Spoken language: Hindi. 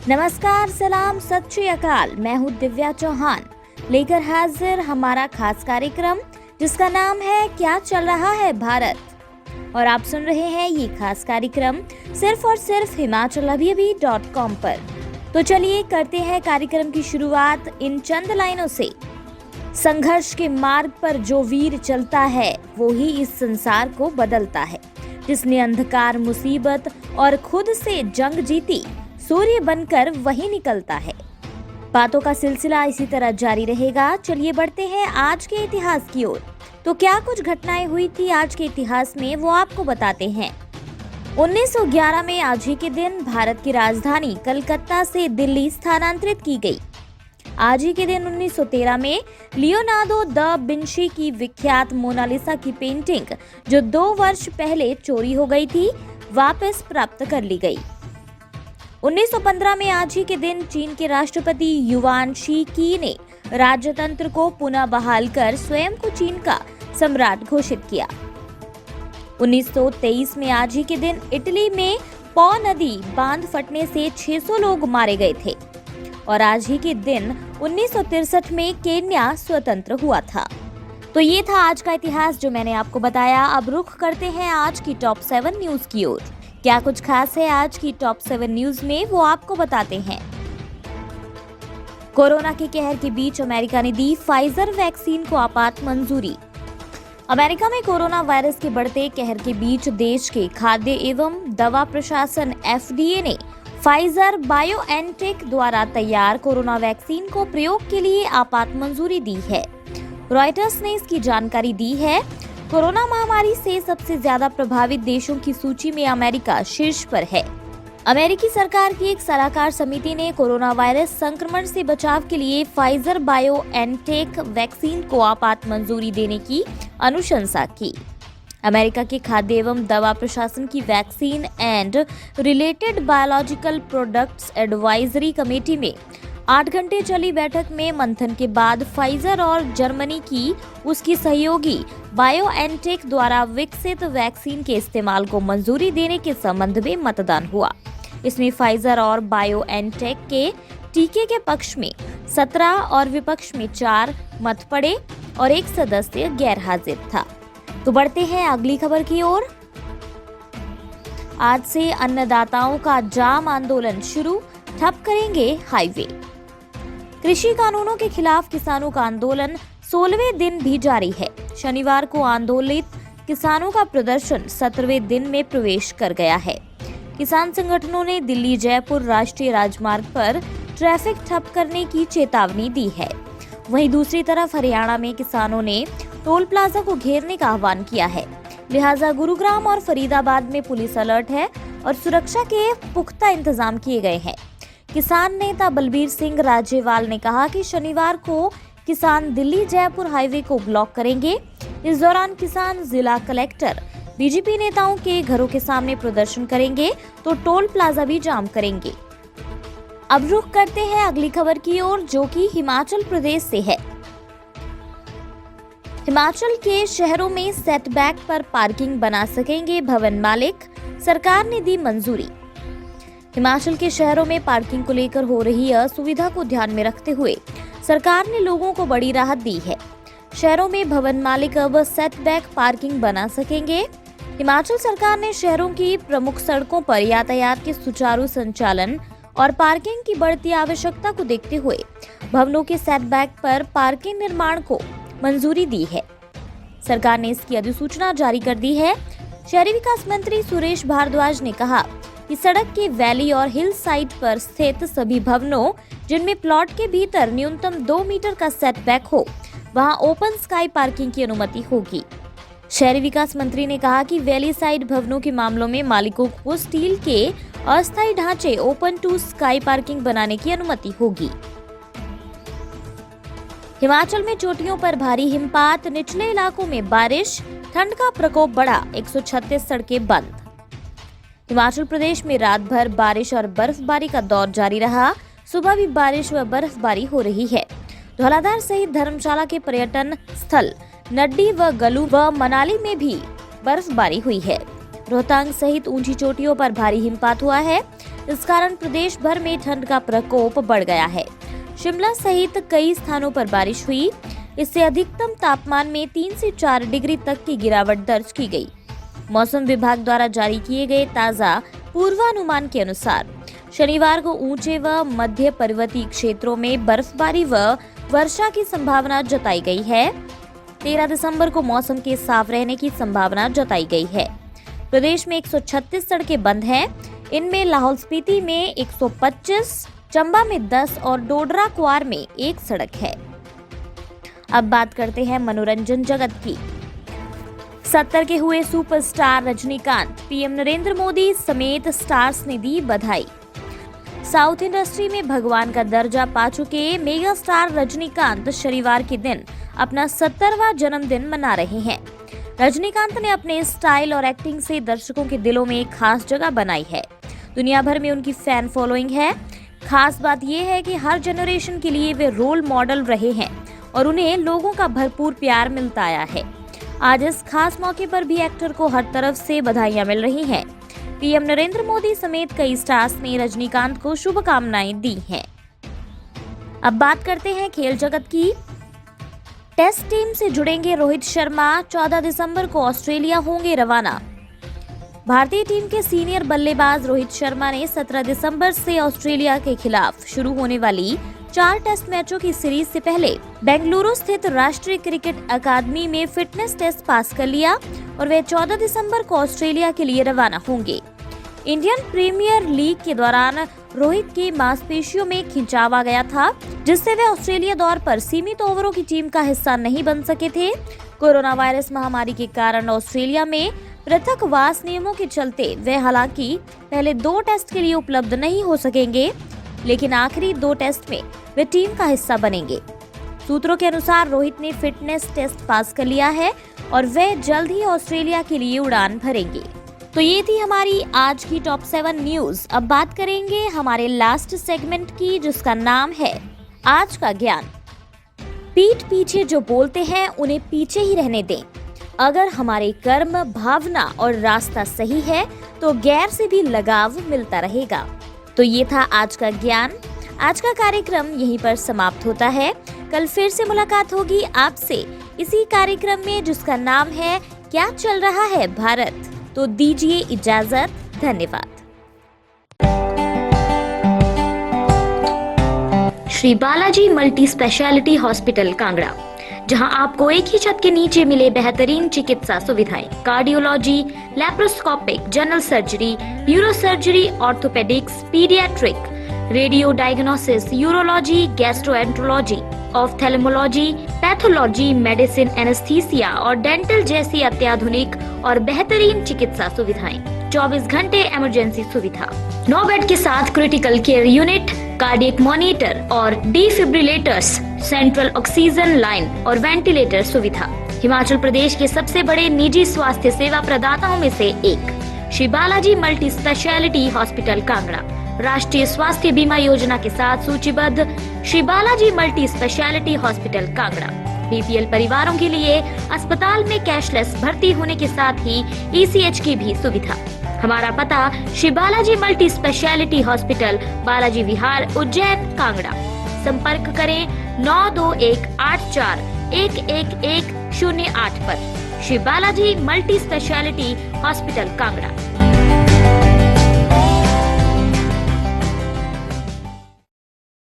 नमस्कार, सलाम, सत श्री अकाल। मैं हूँ दिव्या चौहान, लेकर हाजिर हमारा खास कार्यक्रम जिसका नाम है क्या चल रहा है भारत। और आप सुन रहे हैं ये खास कार्यक्रम सिर्फ और सिर्फ HimachalAbhiAbhi.com पर। तो चलिए करते हैं कार्यक्रम की शुरुआत इन चंद लाइनों से। संघर्ष के मार्ग पर जो वीर चलता है वो ही इस संसार को बदलता है। जिसने अंधकार, मुसीबत और खुद से जंग जीती, सूर्य बनकर वही निकलता है। बातों का सिलसिला इसी तरह जारी रहेगा। चलिए बढ़ते हैं आज के इतिहास की ओर। तो क्या कुछ घटनाएं हुई थी आज के इतिहास में, वो आपको बताते हैं। 1911 में आज ही के दिन भारत की राजधानी कलकत्ता से दिल्ली स्थानांतरित की गई। आज ही के दिन 1913 में लियोनार्डो दा विंची की विख्यात मोनालिसा की पेंटिंग, जो 2 वर्ष पहले चोरी हो गई थी, वापस प्राप्त कर ली गई। 1915 में आज ही के दिन चीन के राष्ट्रपति युवान शी की ने राजतंत्र को पुनः बहाल कर स्वयं को चीन का सम्राट घोषित किया। 1923 में आज ही के दिन इटली में पो नदी बांध फटने से 600 लोग मारे गए थे। और आज ही के दिन 1963 में केन्या स्वतंत्र हुआ था। तो ये था आज का इतिहास जो मैंने आपको बताया। अब रुख करते हैं आज की टॉप 7 न्यूज की ओर। क्या कुछ खास है आज की टॉप 7 न्यूज में, वो आपको बताते हैं। कोरोना के कहर के बीच अमेरिका ने दी फाइजर वैक्सीन को आपात मंजूरी। अमेरिका में कोरोना वायरस के बढ़ते कहर के बीच देश के खाद्य एवं दवा प्रशासन FDA ने फाइजर बायोएनटेक द्वारा तैयार कोरोना वैक्सीन को प्रयोग के लिए आपात मंजूरी दी है। रॉयटर्स ने इसकी जानकारी दी है। कोरोना महामारी से सबसे ज्यादा प्रभावित देशों की सूची में अमेरिका शीर्ष पर है। अमेरिकी सरकार की एक सलाहकार समिति ने कोरोना वायरस संक्रमण से बचाव के लिए फाइजर बायोएनटेक वैक्सीन को आपात मंजूरी देने की अनुशंसा की। अमेरिका के खाद्य एवं दवा प्रशासन की vaccine and related biological products advisory committee में 8 घंटे चली बैठक में मंथन के बाद फाइजर और जर्मनी की उसकी सहयोगी बायोएनटेक द्वारा विकसित वैक्सीन के इस्तेमाल को मंजूरी देने के संबंध में मतदान हुआ। इसमें फाइजर और बायोएनटेक के टीके के पक्ष में 17 और विपक्ष में 4 मत पड़े और 1 सदस्य गैर हाजिर था। तो बढ़ते हैं अगली खबर की ओर। आज से अन्नदाताओं का जाम आंदोलन शुरू, ठप करेंगे हाईवे। कृषि कानूनों के खिलाफ किसानों का आंदोलन 16वें दिन भी जारी है। शनिवार को आंदोलित किसानों का प्रदर्शन 17वें दिन में प्रवेश कर गया है। किसान संगठनों ने दिल्ली जयपुर राष्ट्रीय राजमार्ग पर ट्रैफिक ठप करने की चेतावनी दी है। वहीं दूसरी तरफ हरियाणा में किसानों ने टोल प्लाजा को घेरने का आह्वान किया है। लिहाजा गुरुग्राम और फरीदाबाद में पुलिस अलर्ट है और सुरक्षा के पुख्ता इंतजाम किए गए हैं। किसान नेता बलबीर सिंह राजेवाल ने कहा कि शनिवार को किसान दिल्ली जयपुर हाईवे को ब्लॉक करेंगे। इस दौरान किसान जिला कलेक्टर, बीजेपी नेताओं के घरों के सामने प्रदर्शन करेंगे तो टोल प्लाजा भी जाम करेंगे। अब रुख करते हैं अगली खबर की ओर, जो कि हिमाचल प्रदेश से है। हिमाचल के शहरों में सेटबैक पर पार्किंग बना सकेंगे भवन मालिक, सरकार ने दी मंजूरी। हिमाचल के शहरों में पार्किंग को लेकर हो रही असुविधा को ध्यान में रखते हुए सरकार ने लोगों को बड़ी राहत दी है। शहरों में भवन मालिक अब सेटबैक पार्किंग बना सकेंगे। हिमाचल सरकार ने शहरों की प्रमुख सड़कों पर यातायात के सुचारू संचालन और पार्किंग की बढ़ती आवश्यकता को देखते हुए भवनों के सेटबैक पर पार्किंग निर्माण को मंजूरी दी है। सरकार ने इसकी अधिसूचना जारी कर दी है। शहरी विकास मंत्री सुरेश भारद्वाज ने कहा कि सड़क के वैली और हिल साइड पर स्थित सभी भवनों जिनमें प्लॉट के भीतर न्यूनतम 2 मीटर का सेटबैक हो, वहां ओपन स्काई पार्किंग की अनुमति होगी। शहरी विकास मंत्री ने कहा कि वैली साइड भवनों के मामलों में मालिकों को स्टील के अस्थायी ढांचे ओपन टू स्काई पार्किंग बनाने की अनुमति होगी। हिमाचल में चोटियों पर भारी हिमपात, निचले इलाकों में बारिश, ठंड का प्रकोप बढ़ा, 136 सड़कें बंद। हिमाचल प्रदेश में रात भर बारिश और बर्फबारी का दौर जारी रहा। सुबह भी बारिश व बर्फबारी हो रही है। धौलाधार सहित धर्मशाला के पर्यटन स्थल नड्डी व गलू व मनाली में भी बर्फबारी हुई है। रोहतांग सहित ऊंची चोटियों पर भारी हिमपात हुआ है। इस कारण प्रदेश भर में ठंड का प्रकोप बढ़ गया है। शिमला सहित कई स्थानों पर बारिश हुई। इससे अधिकतम तापमान में 3 से 4 डिग्री तक की गिरावट दर्ज की गई। मौसम विभाग द्वारा जारी किए गए ताज़ा पूर्वानुमान के अनुसार शनिवार को ऊंचे व मध्य पर्वतीय क्षेत्रों में बर्फबारी व वर्षा की संभावना जताई गई है। 13 दिसंबर को मौसम के साफ रहने की संभावना जताई गई है। प्रदेश में 136 सड़कें बंद हैं। इनमें लाहौल स्पीति में 125, चंबा में 10 और डोडरा क्वार में 1 सड़क है। अब बात करते हैं मनोरंजन जगत की। 70 के हुए सुपरस्टार रजनीकांत, पीएम नरेंद्र मोदी समेत स्टार्स ने दी बधाई। साउथ इंडस्ट्री में भगवान का दर्जा पा चुके मेगा स्टार रजनीकांत शनिवार के दिन अपना 70वां जन्मदिन मना रहे हैं। रजनीकांत ने अपने स्टाइल और एक्टिंग से दर्शकों के दिलों में एक खास जगह बनाई है। दुनिया भर में उनकी फैन फॉलोइंग है। खास बात यह है कि हर जनरेशन के लिए वे रोल मॉडल रहे हैं और उन्हें लोगों का भरपूर प्यार मिलता आया है। आज इस खास मौके पर भी एक्टर को हर तरफ से बधाइयां मिल रही हैं। पीएम नरेंद्र मोदी समेत कई स्टार्स ने रजनीकांत को शुभकामनाएं दी हैं। अब बात करते हैं खेल जगत की। टेस्ट टीम से जुड़ेंगे रोहित शर्मा। 14 दिसंबर को ऑस्ट्रेलिया होंगे रवाना। भारतीय टीम के सीनियर बल्लेबाज रोहित शर्मा ने 17 दिसंबर से ऑस्ट्रेलिया के खिलाफ शुरू होने वाली 4 टेस्ट मैचों की सीरीज से पहले बेंगलुरु स्थित राष्ट्रीय क्रिकेट अकादमी में फिटनेस टेस्ट पास कर लिया और वे 14 दिसंबर को ऑस्ट्रेलिया के लिए रवाना होंगे। इंडियन प्रीमियर लीग के दौरान रोहित की मांसपेशियों में खिंचाव आ गया था, जिससे वे ऑस्ट्रेलिया दौर पर सीमित ओवरों की टीम का हिस्सा नहीं बन सके थे। कोरोना वायरस महामारी के कारण ऑस्ट्रेलिया में पृथकवास नियमों के चलते वे हालांकि पहले 2 टेस्ट के लिए उपलब्ध नहीं हो सकेंगे, लेकिन आखिरी 2 टेस्ट में वे टीम का हिस्सा बनेंगे। सूत्रों के अनुसार रोहित ने फिटनेस टेस्ट पास कर लिया है और वे जल्द ही ऑस्ट्रेलिया के लिए उड़ान भरेंगे। तो ये थी हमारी आज की टॉप 7 न्यूज। अब बात करेंगे हमारे लास्ट सेगमेंट की, जिसका नाम है आज का ज्ञान। पीठ पीछे जो बोलते हैं उन्हें पीछे ही रहने दें। अगर हमारे कर्म, भावना और रास्ता सही है तो गैर से भी लगाव मिलता रहेगा। तो ये था आज का ज्ञान। आज का कार्यक्रम यहीं पर समाप्त होता है। कल फिर से मुलाकात होगी आपसे इसी कार्यक्रम में, जिसका नाम है क्या चल रहा है भारत। तो दीजिए इजाजत। धन्यवाद। Shri Balaji multi speciality hospital Kangra, जहां आपको एक ही छत के नीचे मिले बेहतरीन चिकित्सा सुविधाएं, cardiology, laparoscopic, general surgery, neuro surgery, orthopaedics, paediatric, radio diagnosis, urology, gastroenterology, ophthalmology, pathology, medicine, anaesthesia और डेंटल जैसी अत्याधुनिक और बेहतरीन चिकित्सा सुविधाएं, 24 घंटे इमरजेंसी सुविधा, 9 बेड के साथ critical care unit, cardiac monitor और डिफिब्रिलेटर्स, सेंट्रल ऑक्सीजन लाइन और वेंटिलेटर सुविधा। हिमाचल प्रदेश के सबसे बड़े निजी स्वास्थ्य सेवा प्रदाताओं में से एक Shri Balaji multi speciality hospital Kangra राष्ट्रीय स्वास्थ्य बीमा योजना के साथ सूचीबद्ध Shri Balaji multi speciality hospital Kangra. BPL परिवारों के लिए अस्पताल में कैशलेस भर्ती होने के साथ ही ईसीएच की भी सुविधा। हमारा पता Shri Balaji multi speciality hospital, Balaji Vihar, Ujjain, Kangra. संपर्क करें 9218411108 पर। Shri Balaji multi speciality hospital Kangra.